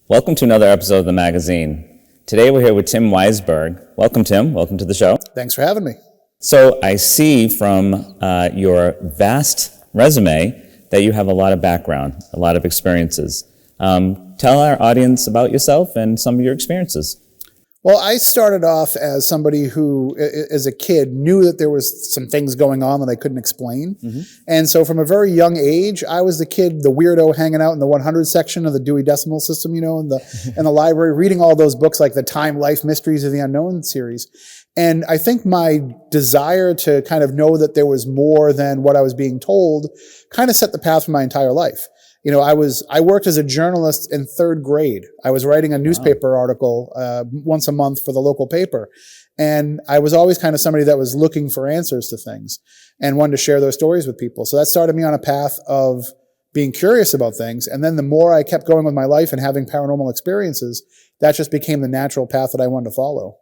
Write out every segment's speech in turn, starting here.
Welcome to another episode of the magazine. Today we're here with Tim Weisberg. Welcome, Tim. Welcome to the show. Thanks for having me. So I see from your vast resume that you have a lot of background, a lot of experiences. Tell our audience about yourself and some of your experiences. Well, I started off as somebody who, as a kid, knew that there was some things going on that I couldn't explain. Mm-hmm. And so from a very young age, I was the kid, the weirdo hanging out in the 100 section of the Dewey Decimal System, in the library, reading all those books like the Time, Life, Mysteries of the Unknown series. And I think my desire to kind of know that there was more than what I was being told kind of set the path for my entire life. I worked as a journalist in third grade. I was writing a newspaper article once a month for the local paper. And I was always kind of somebody that was looking for answers to things and wanted to share those stories with people. So that started me on a path of being curious about things. And then the more I kept going with my life and having paranormal experiences, that just became the natural path that I wanted to follow.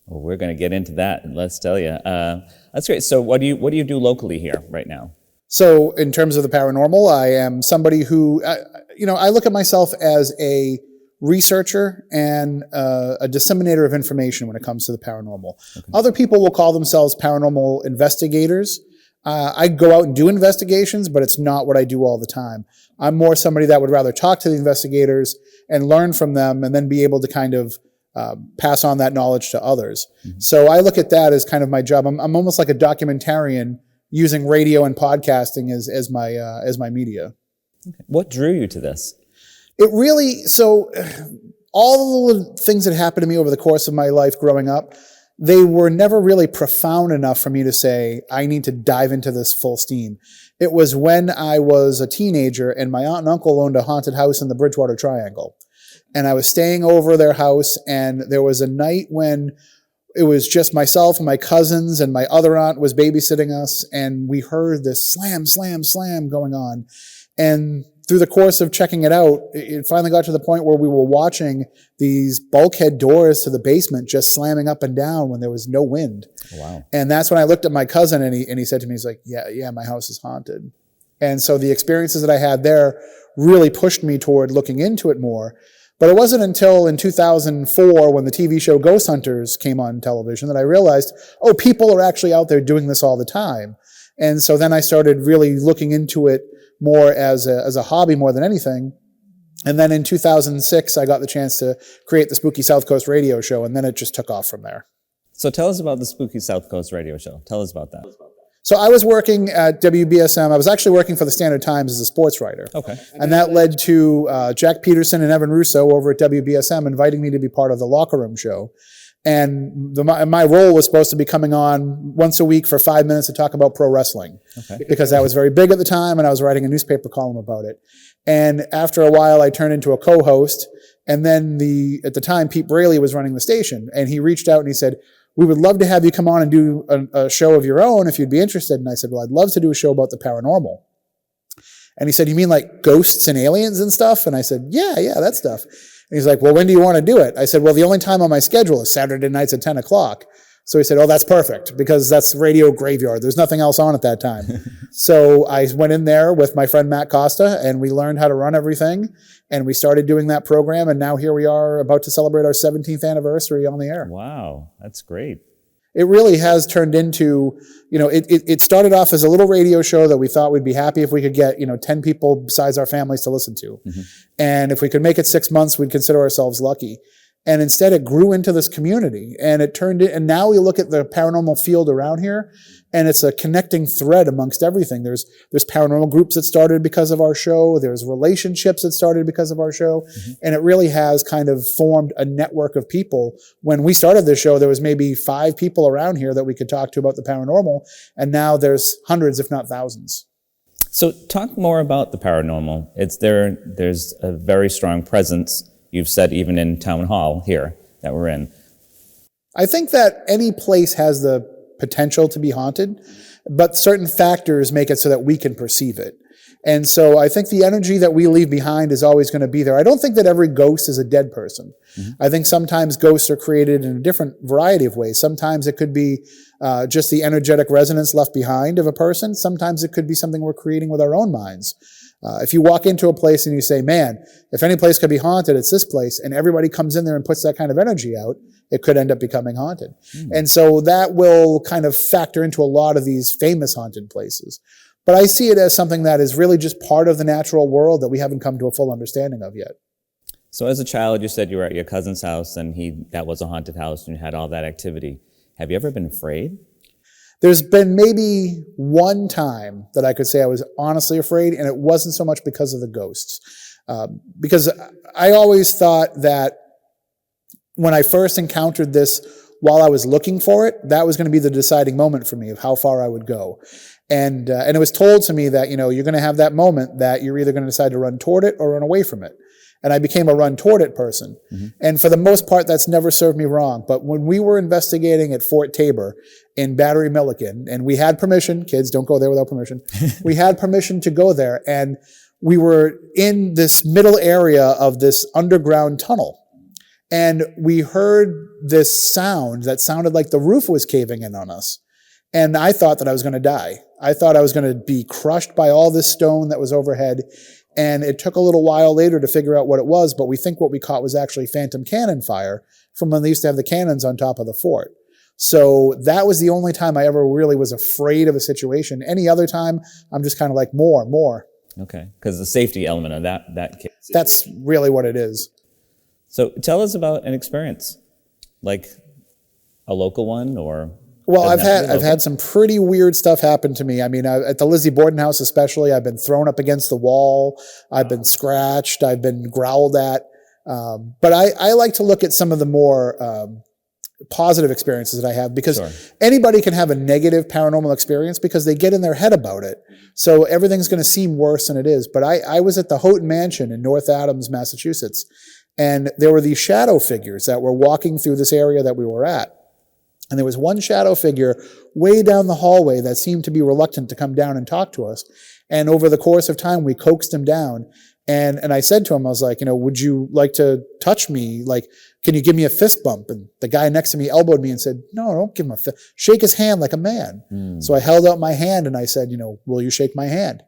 Well, we're going to get into that. Let's tell you. That's great. So what do you do locally here right now? So in terms of the paranormal, I am somebody who, I look at myself as a researcher and a disseminator of information when it comes to the paranormal. Okay. Other people will call themselves paranormal investigators. I go out and do investigations, but it's not what I do all the time. I'm more somebody that would rather talk to the investigators and learn from them and then be able to kind of pass on that knowledge to others. Mm-hmm. So I look at that as kind of my job. I'm almost like a documentarian using radio and podcasting as my media. Okay. What drew you to this? All the things that happened to me over the course of my life growing up, they were never really profound enough for me to say, I need to dive into this full steam. It was when I was a teenager and my aunt and uncle owned a haunted house in the Bridgewater Triangle. And I was staying over their house, and there was a night when it was just myself and my cousins, and my other aunt was babysitting us, and we heard this slam, slam, slam going on. And through the course of checking it out, it finally got to the point where we were watching these bulkhead doors to the basement just slamming up and down when there was no wind. Wow. And that's when I looked at my cousin, and he said to me, he's like, yeah, my house is haunted. And so the experiences that I had there really pushed me toward looking into it more. But it wasn't until in 2004 when the TV show Ghost Hunters came on television that I realized, people are actually out there doing this all the time. And so then I started really looking into it more as a hobby more than anything. And then in 2006, I got the chance to create the Spooky Southcoast radio show, and then it just took off from there. So tell us about the Spooky Southcoast radio show. Tell us about that. So I was working at WBSM. I was actually working for the Standard Times as a sports writer. Okay. And that led to Jack Peterson and Evan Russo over at WBSM inviting me to be part of the Locker Room show. And my role was supposed to be coming on once a week for 5 minutes to talk about pro wrestling. Okay. Because that was very big at the time, and I was writing a newspaper column about it. And after a while, I turned into a co-host. And then at the time, Pete Braley was running the station. And he reached out and he said, we would love to have you come on and do a show of your own if you'd be interested. And I said, well, I'd love to do a show about the paranormal. And he said, you mean like ghosts and aliens and stuff? And I said, yeah, that stuff. And he's like, well, when do you want to do it? I said, well, the only time on my schedule is Saturday nights at 10 o'clock. So he said, that's perfect, because that's radio graveyard. There's nothing else on at that time. So I went in there with my friend Matt Costa, and we learned how to run everything. And we started doing that program, and now here we are about to celebrate our 17th anniversary on the air. Wow, that's great. It really has turned into, it started off as a little radio show that we thought we'd be happy if we could get, 10 people besides our families to listen to. Mm-hmm. And if we could make it 6 months, we'd consider ourselves lucky. And instead it grew into this community, and and now we look at the paranormal field around here, and it's a connecting thread amongst everything. There's paranormal groups that started because of our show. There's relationships that started because of our show. Mm-hmm. And it really has kind of formed a network of people. When we started this show, there was maybe 5 people around here that we could talk to about the paranormal. And now there's hundreds, if not thousands. So talk more about the paranormal. There's a very strong presence. You've said even in Town Hall here that we're in. I think that any place has the potential to be haunted, but certain factors make it so that we can perceive it. And so I think the energy that we leave behind is always going to be there. I don't think that every ghost is a dead person. Mm-hmm. I think sometimes ghosts are created in a different variety of ways. Sometimes it could be just the energetic resonance left behind of a person. Sometimes it could be something we're creating with our own minds. If you walk into a place and you say, man, if any place could be haunted, it's this place, and everybody comes in there and puts that kind of energy out, it could end up becoming haunted. And so that will kind of factor into a lot of these famous haunted places. But I see it as something that is really just part of the natural world that we haven't come to a full understanding of yet. So as a child, you said you were at your cousin's house and that was a haunted house and you had all that activity. Have you ever been afraid? There's been maybe one time that I could say I was honestly afraid, and it wasn't so much because of the ghosts. Because I always thought that when I first encountered this while I was looking for it, that was going to be the deciding moment for me of how far I would go. And it was told to me that, you're going to have that moment that you're either going to decide to run toward it or run away from it. And I became a run toward it person. And for the most part, that's never served me wrong. But when we were investigating at Fort Tabor in Battery Milliken, and we had permission, kids, don't go there without permission. We had permission to go there. And we were in this middle area of this underground tunnel. And we heard this sound that sounded like the roof was caving in on us. And I thought that I was going to die. I thought I was going to be crushed by all this stone that was overhead. And it took a little while later to figure out what it was, but we think what we caught was actually phantom cannon fire from when they used to have the cannons on top of the fort. So that was the only time I ever really was afraid of a situation. Any other time, I'm just kind of like, more. Okay, because the safety element of that case. That's really what it is. So tell us about an experience, like a local one or... Well, I've had some pretty weird stuff happen to me. I mean, at the Lizzie Borden house especially, I've been thrown up against the wall. I've been scratched. I've been growled at. But I like to look at some of the more positive experiences that I have, because anybody can have a negative paranormal experience because they get in their head about it. So everything's going to seem worse than it is. But I was at the Houghton Mansion in North Adams, Massachusetts, and there were these shadow figures that were walking through this area that we were at. And there was one shadow figure way down the hallway that seemed to be reluctant to come down and talk to us. And over the course of time, we coaxed him down. And I said to him, I was like, would you like to touch me? Like, can you give me a fist bump? And the guy next to me elbowed me and said, no, don't give him a fist. Shake his hand like a man. So I held out my hand and I said, will you shake my hand?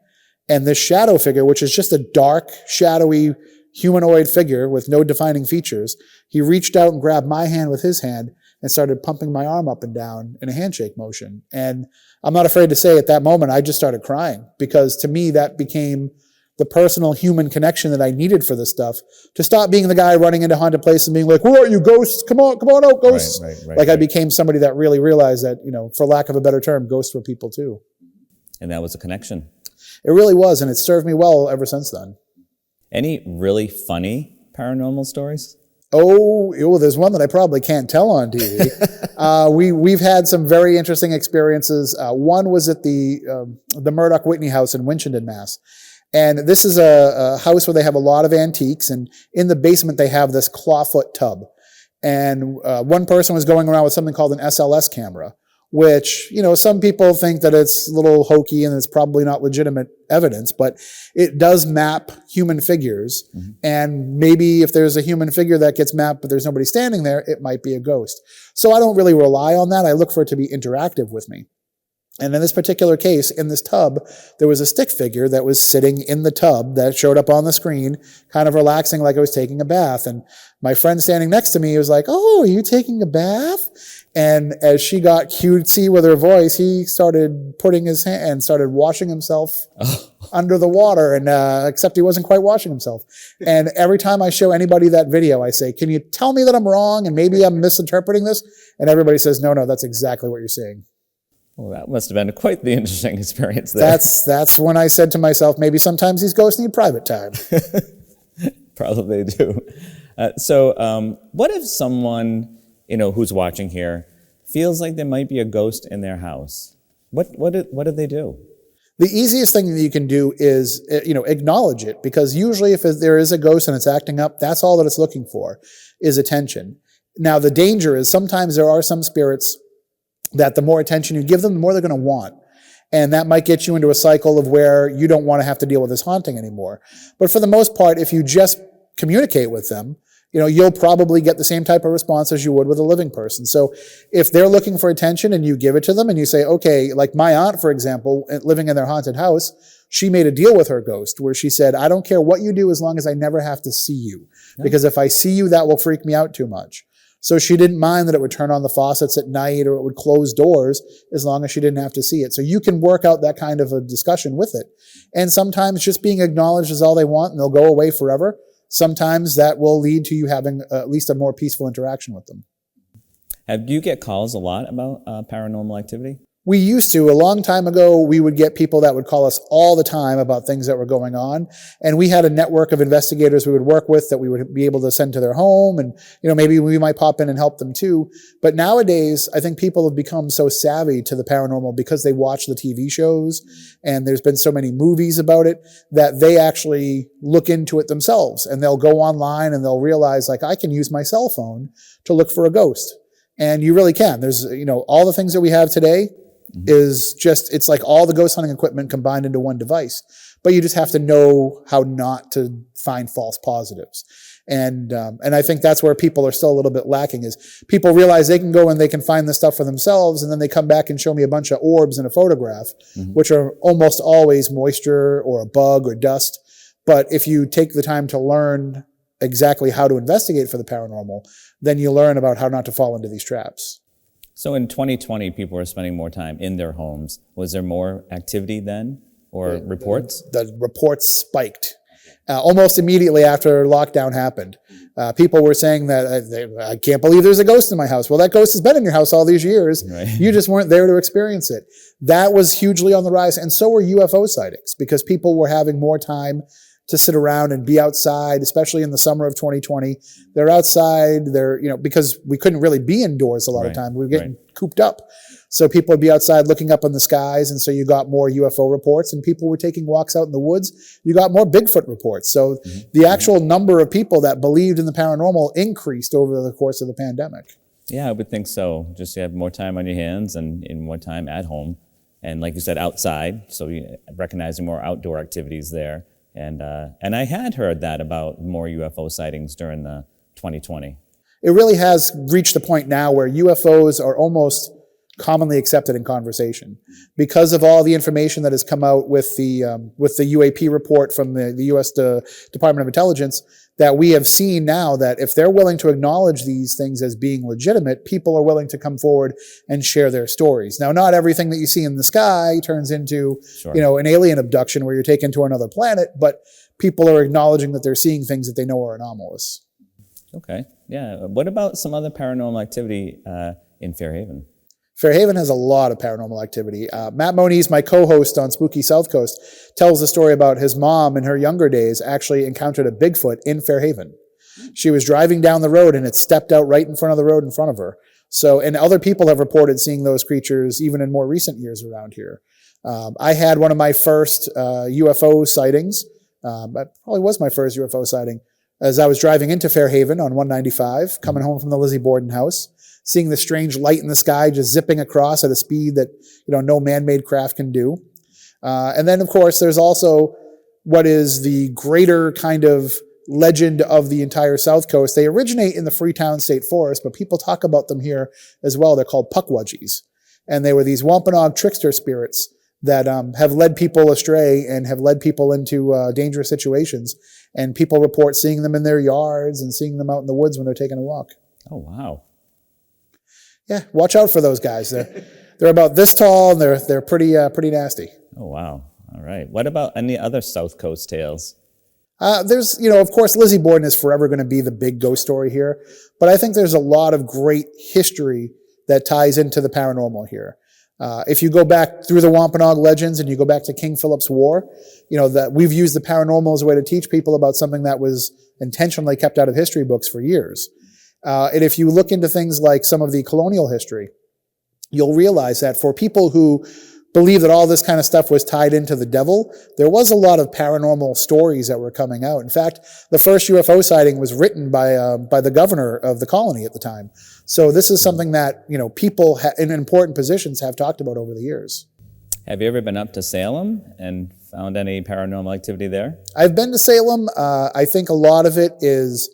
And this shadow figure, which is just a dark, shadowy, humanoid figure with no defining features, he reached out and grabbed my hand with his hand and started pumping my arm up and down in a handshake motion. And I'm not afraid to say at that moment, I just started crying, because to me, that became the personal human connection that I needed for this stuff, to stop being the guy running into haunted places and being like, where are you, ghosts? Come on out, ghosts. Right, I became somebody that really realized that, for lack of a better term, ghosts were people too. And that was a connection. It really was. And it served me well ever since then. Any really funny paranormal stories? Oh, there's one that I probably can't tell on TV. We've had some very interesting experiences. One was at the Murdoch Whitney house in Winchendon, Mass. And this is a house where they have a lot of antiques. And in the basement, they have this clawfoot tub. And one person was going around with something called an SLS camera, which, some people think that it's a little hokey and it's probably not legitimate evidence, but it does map human figures. And maybe if there's a human figure that gets mapped, but there's nobody standing there, it might be a ghost. So I don't really rely on that. I look for it to be interactive with me. And in this particular case, in this tub, there was a stick figure that was sitting in the tub that showed up on the screen, kind of relaxing like I was taking a bath. And my friend standing next to me was like, oh, are you taking a bath? And as she got cutesy with her voice, he started putting his hand and started washing himself under the water, and except he wasn't quite washing himself. And every time I show anybody that video, I say, can you tell me that I'm wrong and maybe I'm misinterpreting this? And everybody says, no, that's exactly what you're saying. Well, that must have been quite the interesting experience there. That's when I said to myself, maybe sometimes these ghosts need private time. Probably do. So what if someone, who's watching here feels like there might be a ghost in their house? What do they do? The easiest thing that you can do is, acknowledge it, because usually if there is a ghost and it's acting up, that's all that it's looking for is attention. Now, the danger is sometimes there are some spirits that the more attention you give them, the more they're going to want. And that might get you into a cycle of where you don't want to have to deal with this haunting anymore. But for the most part, if you just communicate with them, you'll probably get the same type of response as you would with a living person. So if they're looking for attention and you give it to them and you say, okay, like my aunt, for example, living in their haunted house, she made a deal with her ghost where she said, I don't care what you do as long as I never have to see you. Yeah. Because if I see you, that will freak me out too much. So she didn't mind that it would turn on the faucets at night or it would close doors as long as she didn't have to see it. So you can work out that kind of a discussion with it. And sometimes just being acknowledged is all they want and they'll go away forever. Sometimes that will lead to you having at least a more peaceful interaction with them. Do you get calls a lot about paranormal activity? We used to. A long time ago, we would get people that would call us all the time about things that were going on. And we had a network of investigators we would work with that we would be able to send to their home. And, maybe we might pop in and help them too. But nowadays, I think people have become so savvy to the paranormal because they watch the TV shows and there's been so many movies about it that they actually look into it themselves. And they'll go online and they'll realize, like, I can use my cell phone to look for a ghost. And you really can. There's, all the things that we have today is just, it's like all the ghost hunting equipment combined into one device. But you just have to know how not to find false positives. And I think that's where people are still a little bit lacking is people realize they can go and they can find this stuff for themselves. And then they come back and show me a bunch of orbs in a photograph, which are almost always moisture or a bug or dust. But if you take the time to learn exactly how to investigate for the paranormal, then you learn about how not to fall into these traps. So in 2020, people were spending more time in their homes. Was there more activity then or reports? The reports spiked almost immediately after lockdown happened. People were saying that I can't believe there's a ghost in my house. Well, that ghost has been in your house all these years. Right. You just weren't there to experience it. That was hugely on the rise. And so were UFO sightings because people were having more time to sit around and be outside, especially in the summer of 2020. They're outside, because we couldn't really be indoors a lot of time. We were getting cooped up. So people would be outside looking up in the skies, and so you got more UFO reports, and people were taking walks out in the woods. You got more Bigfoot reports. So the actual number of people that believed in the paranormal increased over the course of the pandemic. Yeah, I would think so. Just you have more time on your hands and more time at home. And like you said, outside, so you recognizing more outdoor activities there. And I had heard that about more UFO sightings during the 2020. It really has reached the point now where UFOs are almost commonly accepted in conversation because of all the information that has come out with the UAP report from the U.S. Department of Intelligence, that we have seen now that if they're willing to acknowledge these things as being legitimate, people are willing to come forward and share their stories. Now, not everything that you see in the sky turns into, an alien abduction where you're taken to another planet, but people are acknowledging that they're seeing things that they know are anomalous. Okay. Yeah. What about some other paranormal activity in Fairhaven? Fairhaven has a lot of paranormal activity. Matt Moniz, my co-host on Spooky Southcoast, tells the story about his mom in her younger days actually encountered a Bigfoot in Fairhaven. She was driving down the road and it stepped out right in front of the road in front of her. So, and other people have reported seeing those creatures even in more recent years around here. I had one of my first UFO sightings. That probably was my first UFO sighting as I was driving into Fairhaven on 195, coming home from the Lizzie Borden house, seeing the strange light in the sky just zipping across at a speed that, no man-made craft can do. And then, of course, there's also what is the greater kind of legend of the entire South Coast. They originate in the Freetown State Forest, but people talk about them here as well. They're called Pukwudgies. And they were these Wampanoag trickster spirits that have led people astray and have led people into dangerous situations. And people report seeing them in their yards and seeing them out in the woods when they're taking a walk. Oh, wow. Yeah, watch out for those guys. They're about this tall and they're pretty nasty. Oh, wow. All right. What about any other South Coast tales? There's, of course, Lizzie Borden is forever going to be the big ghost story here, but I think there's a lot of great history that ties into the paranormal here. If you go back through the Wampanoag legends and you go back to King Philip's War, that we've used the paranormal as a way to teach people about something that was intentionally kept out of history books for years. And if you look into things like some of the colonial history, you'll realize that for people who believe that all this kind of stuff was tied into the devil, there was a lot of paranormal stories that were coming out. In fact, the first UFO sighting was written by the governor of the colony at the time. So this is something that, people in important positions have talked about over the years. Have you ever been up to Salem and found any paranormal activity there? I've been to Salem. I think a lot of it is,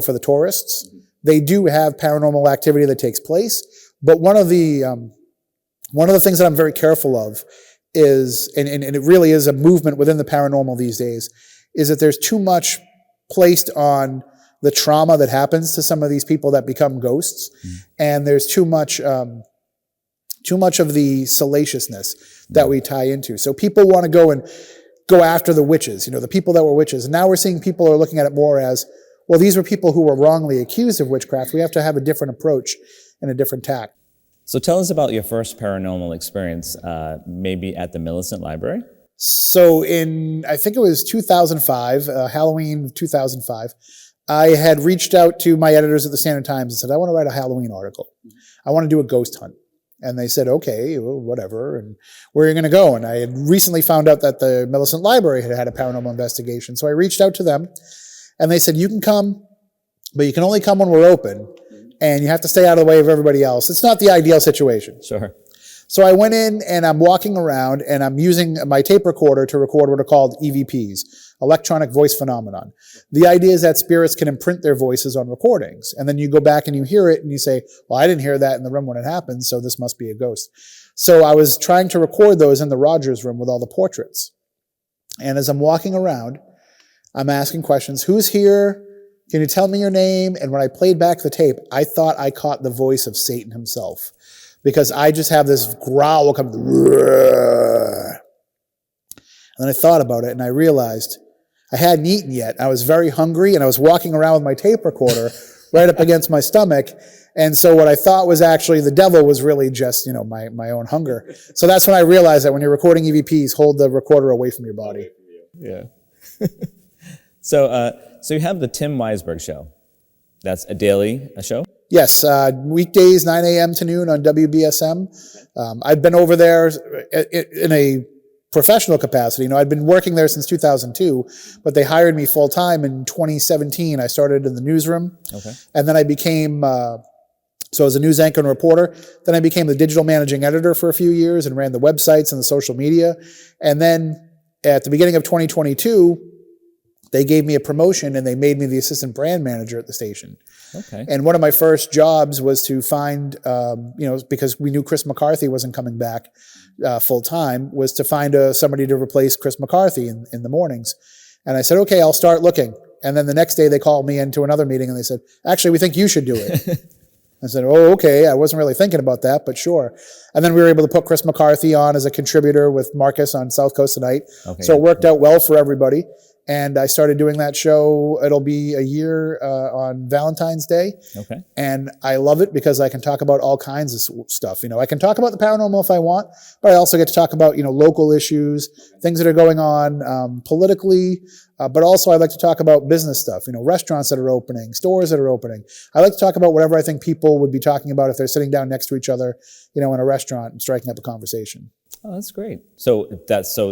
for the tourists. They do have paranormal activity that takes place, but one of the things that I'm very careful of is, and it really is a movement within the paranormal these days, is that there's too much placed on the trauma that happens to some of these people that become ghosts, and there's too much of the salaciousness that we tie into. So people want to go after the witches, the people that were witches. And now we're seeing people are looking at it more as, well, these were people who were wrongly accused of witchcraft. We have to have a different approach and a different tack. So tell us about your first paranormal experience, maybe at the Millicent Library. So I think it was 2005, Halloween 2005, I had reached out to my editors at the Standard Times and said, I want to write a Halloween article. I want to do a ghost hunt. And they said, okay, well, whatever. And where are you going to go? And I had recently found out that the Millicent Library had a paranormal investigation. So I reached out to them and they said, you can come, but you can only come when we're open. And you have to stay out of the way of everybody else. It's not the ideal situation. Sure. So I went in and I'm walking around and I'm using my tape recorder to record what are called EVPs, electronic voice phenomenon. The idea is that spirits can imprint their voices on recordings. And then you go back and you hear it and you say, well, I didn't hear that in the room when it happened, so this must be a ghost. So I was trying to record those in the Rogers room with all the portraits. And as I'm walking around, I'm asking questions. Who's here? Can you tell me your name? And when I played back the tape, I thought I caught the voice of Satan himself, because I just have this growl come, and then I thought about it and I realized I hadn't eaten yet. I was very hungry and I was walking around with my tape recorder right up against my stomach. And so what I thought was actually the devil was really just, my own hunger. So that's when I realized that when you're recording EVPs, hold the recorder away from your body. Yeah. So you have the Tim Weisberg Show. That's a show? Yes, weekdays, 9 a.m. to noon on WBSM. I've been over there in a professional capacity. I'd been working there since 2002, but they hired me full-time in 2017. I started in the newsroom, and then I became, so I was a news anchor and reporter. Then I became the digital managing editor for a few years and ran the websites and the social media. And then at the beginning of 2022, they gave me a promotion and they made me the assistant brand manager at the station. Okay. And one of my first jobs was to find, because we knew Chris McCarthy wasn't coming back full time, was to find somebody to replace Chris McCarthy in the mornings. And I said, okay, I'll start looking. And then the next day they called me into another meeting and they said, actually, we think you should do it. I said, oh, okay. I wasn't really thinking about that, but sure. And then we were able to put Chris McCarthy on as a contributor with Marcus on South Coast Tonight. Okay, so it worked out well for everybody. And I started doing that show. It'll be a year on Valentine's Day. Okay. And I love it because I can talk about all kinds of stuff. I can talk about the paranormal if I want, but I also get to talk about, local issues, things that are going on politically, but also I like to talk about business stuff, restaurants that are opening, stores that are opening. I like to talk about whatever I think people would be talking about if they're sitting down next to each other, in a restaurant and striking up a conversation. Oh, that's great. So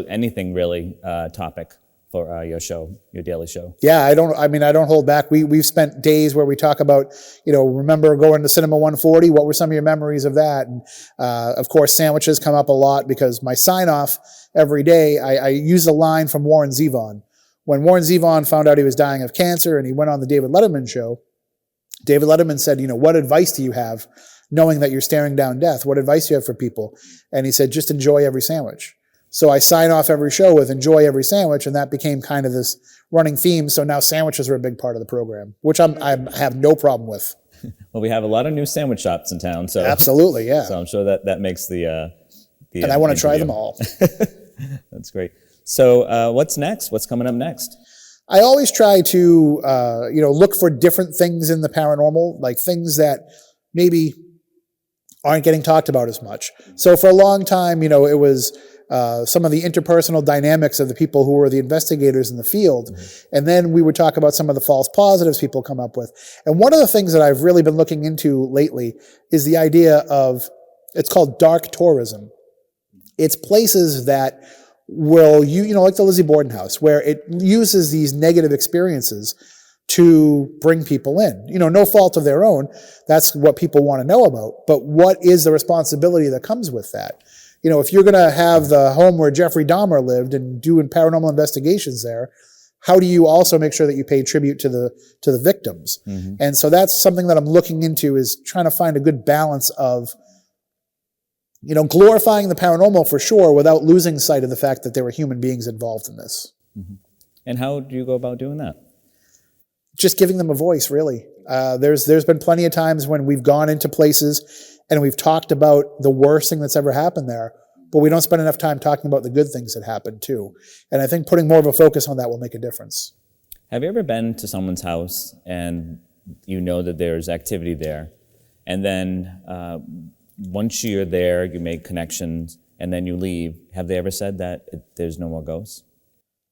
anything really topic for your show, your daily show? Yeah, I don't hold back. We've spent days where we talk about, remember going to Cinema 140? What were some of your memories of that? And of course, sandwiches come up a lot because my sign off every day, I use a line from Warren Zevon. When Warren Zevon found out he was dying of cancer and he went on the David Letterman show, David Letterman said, what advice do you have knowing that you're staring down death? What advice do you have for people? And he said, just enjoy every sandwich. So I sign off every show with enjoy every sandwich, and that became kind of this running theme. So now sandwiches are a big part of the program, which I have no problem with. Well, we have a lot of new sandwich shops in town. So absolutely, yeah. So I'm sure that makes the and I want to try them all. That's great. So what's next? What's coming up next? I always try to look for different things in the paranormal, like things that maybe aren't getting talked about as much. So for a long time, it was some of the interpersonal dynamics of the people who were the investigators in the field. Mm-hmm. And then we would talk about some of the false positives people come up with. And one of the things that I've really been looking into lately is the idea of, it's called dark tourism. It's places that will, like the Lizzie Borden house, where it uses these negative experiences to bring people in. No fault of their own. That's what people want to know about. But what is the responsibility that comes with that? If you're going to have the home where Jeffrey Dahmer lived and doing paranormal investigations there, how do you also make sure that you pay tribute to the victims? Mm-hmm. And so that's something that I'm looking into, is trying to find a good balance of glorifying the paranormal for sure without losing sight of the fact that there were human beings involved in this. Mm-hmm. And how do you go about doing that? Just giving them a voice, really. There's been plenty of times when we've gone into places and we've talked about the worst thing that's ever happened there, but we don't spend enough time talking about the good things that happened too. And I think putting more of a focus on that will make a difference. Have you ever been to someone's house and you know that there's activity there, and then once you're there, you make connections, and then you leave? Have they ever said that there's no more ghosts?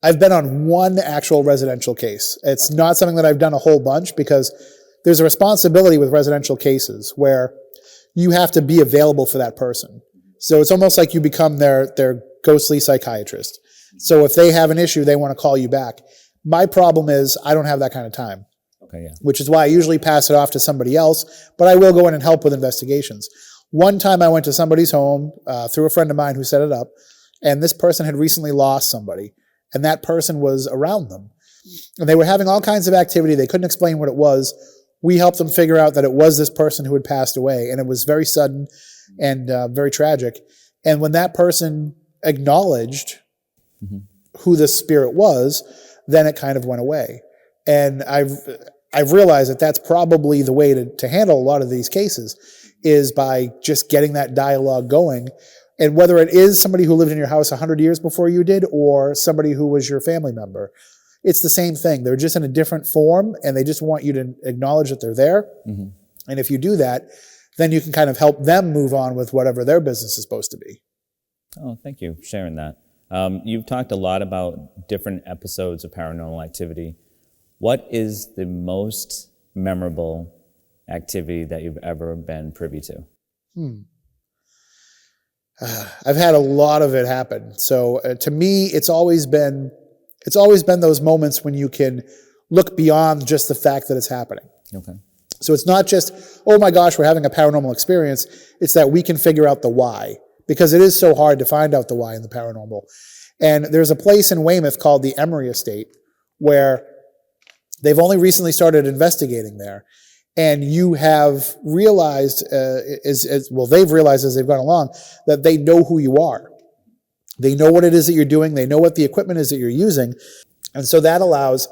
I've been on one actual residential case. It's not something that I've done a whole bunch because there's a responsibility with residential cases where you have to be available for that person. So it's almost like you become their ghostly psychiatrist. So if they have an issue, they want to call you back. My problem is I don't have that kind of time. Okay, yeah. Which is why I usually pass it off to somebody else, but I will go in and help with investigations. One time I went to somebody's home through a friend of mine who set it up, and this person had recently lost somebody, and that person was around them. And they were having all kinds of activity. They couldn't explain what it was. We helped them figure out that it was this person who had passed away, and it was very sudden and very tragic. And when that person acknowledged who this spirit was, then it kind of went away. And I've realized that that's probably the way to handle a lot of these cases, is by just getting that dialogue going. And whether it is somebody who lived in your house 100 years before you did or somebody who was your family member, it's the same thing. They're just in a different form, and they just want you to acknowledge that they're there. Mm-hmm. And if you do that, then you can kind of help them move on with whatever their business is supposed to be. Oh, thank you for sharing that. You've talked a lot about different episodes of paranormal activity. What is the most memorable activity that you've ever been privy to? I've had a lot of it happen. So to me, it's always been those moments when you can look beyond just the fact that it's happening. Okay. So it's not just, oh my gosh, we're having a paranormal experience. It's that we can figure out the why, because it is so hard to find out the why in the paranormal. And there's a place in Weymouth called the Emery Estate where they've only recently started investigating there. And you have realized, they've realized as they've gone along, that they know who you are. They know what it is that you're doing. They know what the equipment is that you're using. And so that allows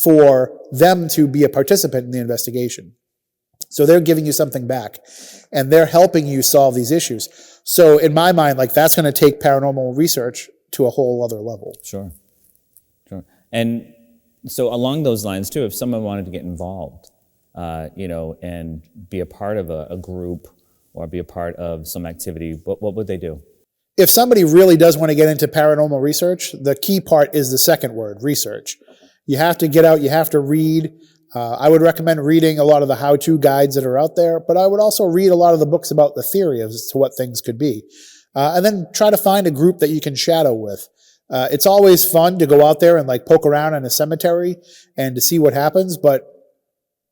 for them to be a participant in the investigation. So they're giving you something back, and they're helping you solve these issues. So in my mind, that's going to take paranormal research to a whole other level. Sure. And so along those lines too, if someone wanted to get involved, and be a part of a group or be a part of some activity, what would they do? If somebody really does want to get into paranormal research, the key part is the second word, research. You have to get out, you have to read. I would recommend reading a lot of the how-to guides that are out there, but I would also read a lot of the books about the theory as to what things could be. And then try to find a group that you can shadow with. It's always fun to go out there and poke around in a cemetery and to see what happens, but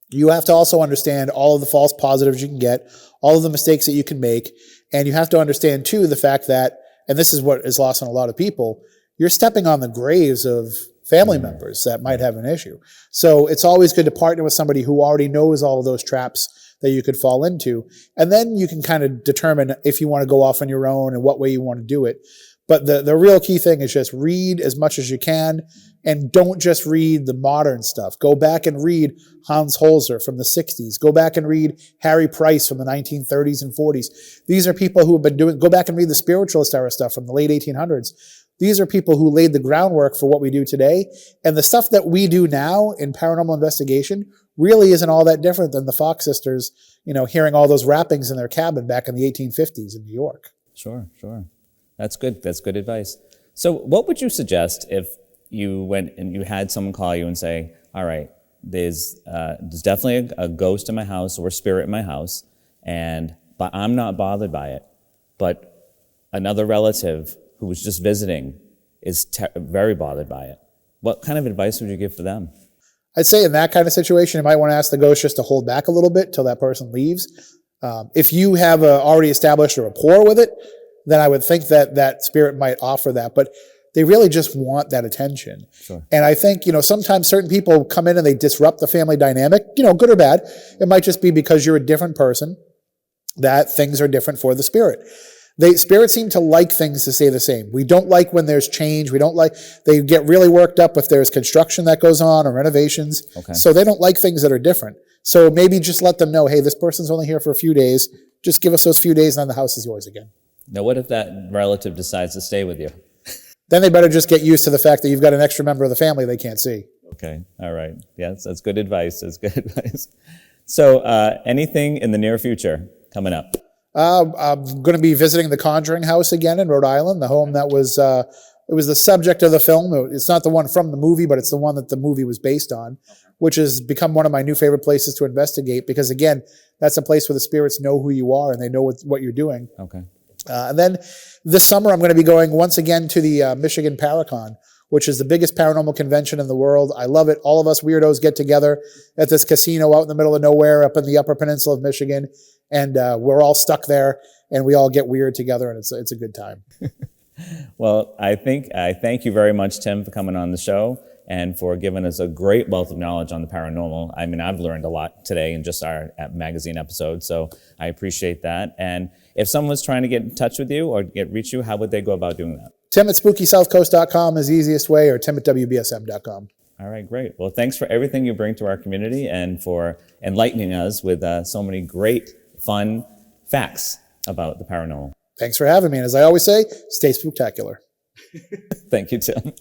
you have to also understand all of the false positives you can get, all of the mistakes that you can make, and you have to understand too the fact that, and this is what is lost on a lot of people, you're stepping on the graves of family members that might have an issue. So it's always good to partner with somebody who already knows all of those traps that you could fall into. And then you can kind of determine if you want to go off on your own and what way you want to do it. But the real key thing is just read as much as you can, and don't just read the modern stuff. Go back and read Hans Holzer from the 60s. Go back and read Harry Price from the 1930s and 40s. These are people who have been go back and read the spiritualist era stuff from the late 1800s. These are people who laid the groundwork for what we do today. And the stuff that we do now in paranormal investigation really isn't all that different than the Fox sisters, hearing all those rappings in their cabin back in the 1850s in New York. Sure. That's good. That's good advice. So what would you suggest if you went and you had someone call you and say, all right, there's definitely a ghost in my house or a spirit in my house, but I'm not bothered by it, but another relative who was just visiting is very bothered by it. What kind of advice would you give for them? I'd say in that kind of situation, you might want to ask the ghost just to hold back a little bit till that person leaves. If you have already established a rapport with it, then I would think that spirit might offer that. But they really just want that attention. Sure. And I think, sometimes certain people come in and they disrupt the family dynamic, good or bad. It might just be because you're a different person that things are different for the spirit. Spirits seem to like things to stay the same. We don't like when there's change. They get really worked up if there's construction that goes on or renovations. Okay. So they don't like things that are different. So maybe just let them know, hey, this person's only here for a few days. Just give us those few days and then the house is yours again. Now, what if that relative decides to stay with you? Then they better just get used to the fact that you've got an extra member of the family they can't see. Okay. All right. Yes, that's good advice. That's good advice. So anything in the near future coming up? I'm going to be visiting the Conjuring house again in Rhode Island, the home that was it was the subject of the film. It's not the one from the movie, but it's the one that the movie was based on, which has become one of my new favorite places to investigate because, again, that's a place where the spirits know who you are and they know what you're doing. Okay. And then this summer, I'm going to be going once again to the Michigan Paracon, which is the biggest paranormal convention in the world. I love it. All of us weirdos get together at this casino out in the middle of nowhere up in the Upper Peninsula of Michigan, and we're all stuck there, and we all get weird together, and it's a good time. Well, I thank you very much, Tim, for coming on the show and for giving us a great wealth of knowledge on the paranormal. I mean, I've learned a lot today in just our magazine episode, so I appreciate that. And if someone was trying to get in touch with you or reach you, how would they go about doing that? Tim at SpookySouthcoast.com is the easiest way, or Tim at WBSM.com. All right, great. Well, thanks for everything you bring to our community and for enlightening us with so many great, fun facts about the paranormal. Thanks for having me. And as I always say, stay spooktacular. Thank you, Tim.